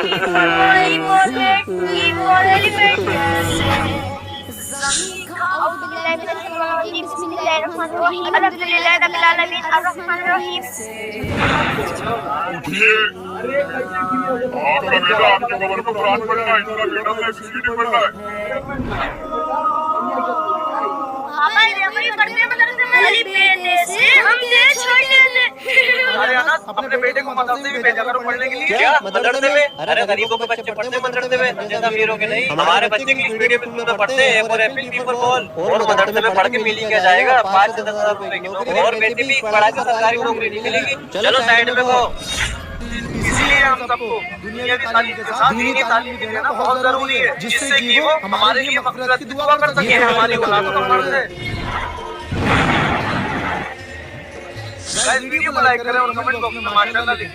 वही बोले कि उठिए, आपका बेटा आपके कमर पर कुरान पढ़ रहा है, इसका बेटा तो एग्जीक्यूटिव बन रहा है। बेटे से हम देश छोड़ने अरे अनस, अपने बेटे को मदरसे में भेजा करो पढ़ने के लिए। क्या मदरसे में? अरे गरीबों के बच्चे पढ़ते हैं मदरसे में, जैसा अमीरों के नहीं। हमारे बच्चे इंग्लिश मीडियम स्कूल में पढ़ते हैं, फॉर एप्पल पीपल बॉल। और मदरसे में पढ़ के मिल ही क्या जाएगा, 5 से 10 हज़ार रुपए की नौकरी। और बेटी भी पढ़ा के सरकारी नौकरी नहीं मिलेगी। चलो साइड में को। इसीलिए हम सबको दुनिया की तालीम के साथ दीनी तालीम भी देना बहुत जरूरी है, जिससे कि वो हमारे लिए मग़फ़िरत की दुआ कर सके हमारी औलादों का फर्ज है। गाइस, वीडियो को लाइक करें और कमेंट बॉक्स में माशाअल्लाह लिखें।